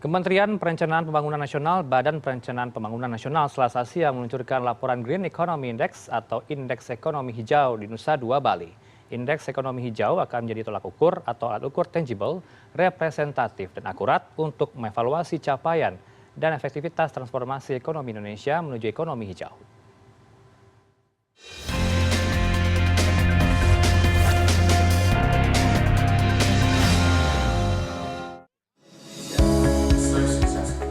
Kementerian Perencanaan Pembangunan Nasional, Badan Perencanaan Pembangunan Nasional Selasa siang meluncurkan laporan Green Economy Index atau Indeks Ekonomi Hijau di Nusa Dua Bali. Indeks ekonomi hijau akan menjadi tolak ukur atau alat ukur tangible, representatif dan akurat untuk mengevaluasi capaian dan efektivitas transformasi ekonomi Indonesia menuju ekonomi hijau.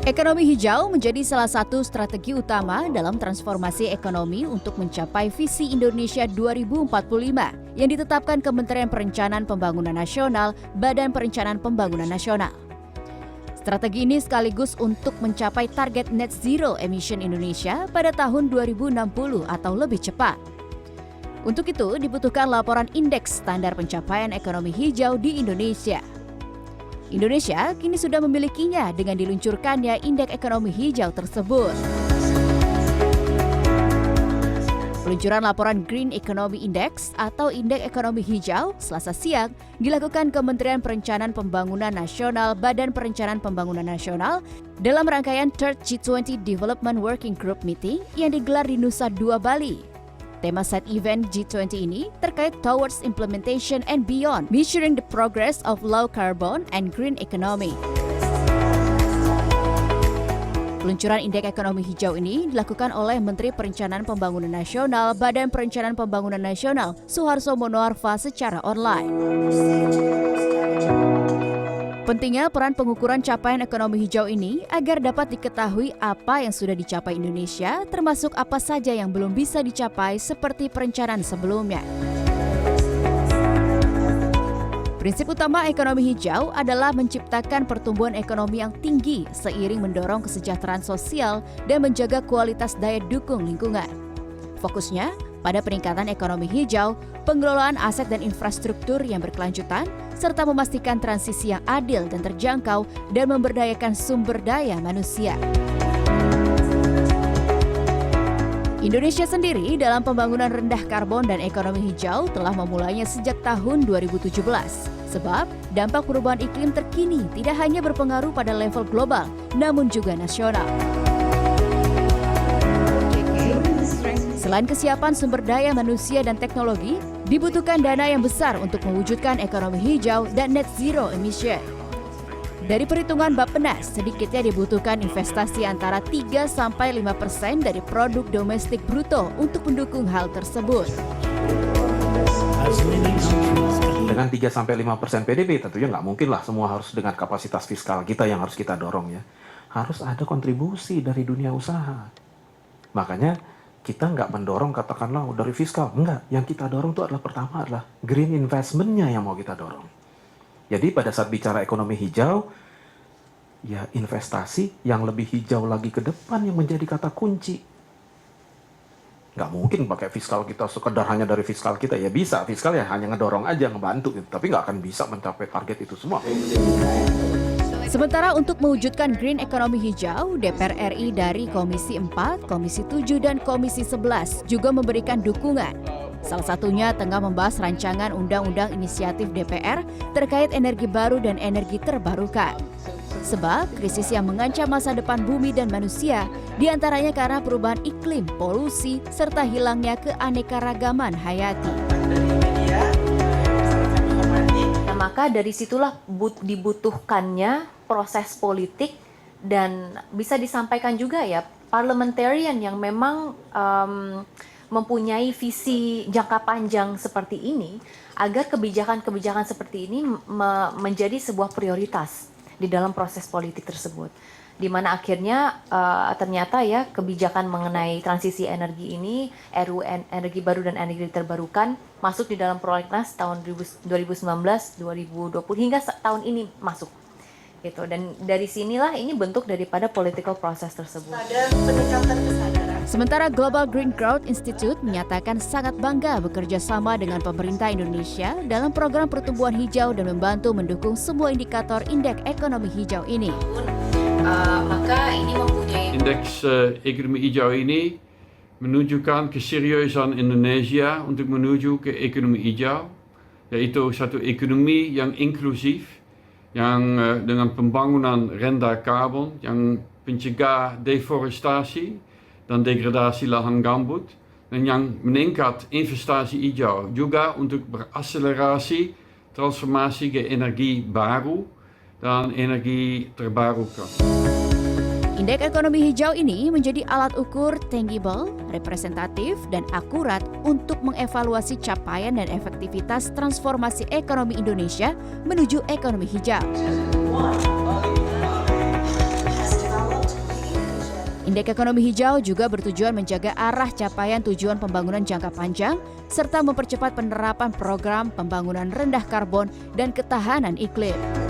Ekonomi hijau menjadi salah satu strategi utama dalam transformasi ekonomi untuk mencapai visi Indonesia 2045 yang ditetapkan Kementerian Perencanaan Pembangunan Nasional, Badan Perencanaan Pembangunan Nasional. Strategi ini sekaligus untuk mencapai target net zero emission Indonesia pada tahun 2060 atau lebih cepat. Untuk itu dibutuhkan laporan indeks standar pencapaian ekonomi hijau di Indonesia. Indonesia kini sudah memilikinya dengan diluncurkannya Indeks Ekonomi Hijau tersebut. Peluncuran laporan Green Economy Index atau Indeks Ekonomi Hijau Selasa siang dilakukan Kementerian Perencanaan Pembangunan Nasional, Badan Perencanaan Pembangunan Nasional dalam rangkaian Third G20 Development Working Group Meeting yang digelar di Nusa Dua Bali. Tema side event G20 ini terkait Towards Implementation and Beyond, Measuring the Progress of Low Carbon and Green Economy. Peluncuran Indeks Ekonomi Hijau ini dilakukan oleh Menteri Perencanaan Pembangunan Nasional, Badan Perencanaan Pembangunan Nasional, Suharso Monoarfa secara online. Pentingnya peran pengukuran capaian ekonomi hijau ini agar dapat diketahui apa yang sudah dicapai Indonesia, termasuk apa saja yang belum bisa dicapai seperti perencanaan sebelumnya. Prinsip utama ekonomi hijau adalah menciptakan pertumbuhan ekonomi yang tinggi seiring mendorong kesejahteraan sosial dan menjaga kualitas daya dukung lingkungan. Fokusnya pada peningkatan ekonomi hijau, pengelolaan aset dan infrastruktur yang berkelanjutan, serta memastikan transisi yang adil dan terjangkau dan memberdayakan sumber daya manusia. Indonesia sendiri dalam pembangunan rendah karbon dan ekonomi hijau telah memulainya sejak tahun 2017. Sebab dampak perubahan iklim terkini tidak hanya berpengaruh pada level global, namun juga nasional. Selain kesiapan sumber daya manusia dan teknologi, dibutuhkan dana yang besar untuk mewujudkan ekonomi hijau dan net zero emission. Dari perhitungan Bappenas, sedikitnya dibutuhkan investasi antara 3-5% dari produk domestik bruto untuk mendukung hal tersebut. Dengan 3-5% PDB tentunya nggak mungkin lah semua harus dengan kapasitas fiskal kita yang harus kita dorong ya. Harus ada kontribusi dari dunia usaha. Makanya kita nggak mendorong katakanlah dari fiskal, enggak. Yang kita dorong itu adalah pertama adalah green investment-nya yang mau kita dorong. Jadi pada saat bicara ekonomi hijau, ya investasi yang lebih hijau lagi ke depan yang menjadi kata kunci. Nggak mungkin pakai fiskal kita sekedar hanya dari fiskal kita, ya bisa fiskal ya hanya ngedorong aja, ngebantu gitu. Tapi nggak akan bisa mencapai target itu semua. Sementara untuk mewujudkan Green Economy Hijau, DPR RI dari Komisi 4, Komisi 7, dan Komisi 11 juga memberikan dukungan. Salah satunya tengah membahas rancangan Undang-Undang Inisiatif DPR terkait energi baru dan energi terbarukan. Sebab krisis yang mengancam masa depan bumi dan manusia, diantaranya karena perubahan iklim, polusi, serta hilangnya keanekaragaman hayati. Maka dari situlah dibutuhkannya proses politik dan bisa disampaikan juga ya parliamentarian yang memang mempunyai visi jangka panjang seperti ini agar kebijakan-kebijakan seperti ini menjadi sebuah prioritas di dalam proses politik tersebut. Di mana akhirnya ternyata ya kebijakan mengenai transisi energi ini, RUU energi baru dan energi terbarukan masuk di dalam prolegnas tahun 2019-2020 hingga tahun ini masuk. Gitu. Dan dari sinilah ini bentuk daripada political process tersebut. Ada peningkatan kesadaran. Sementara Global Green Growth Institute menyatakan sangat bangga bekerja sama dengan pemerintah Indonesia dalam program pertumbuhan hijau dan membantu mendukung semua indikator indeks ekonomi hijau ini. Maka ini mempunyai Indeks ekonomi hijau ini menunjukkan keseriusan Indonesia untuk menuju ke ekonomi hijau, yaitu satu ekonomi yang inklusif, yang dengan pembangunan rendah karbon, yang pencegah deforestasi dan degradasi lahan gambut, dan yang meningkat investasi hijau, juga untuk berakselerasi transformasi ke energi baru dan energi terbarukan. Indeks ekonomi hijau ini menjadi alat ukur tangible, representatif, dan akurat untuk mengevaluasi capaian dan efektivitas transformasi ekonomi Indonesia menuju ekonomi hijau. Indeks ekonomi hijau juga bertujuan menjaga arah capaian tujuan pembangunan jangka panjang serta mempercepat penerapan program pembangunan rendah karbon dan ketahanan iklim.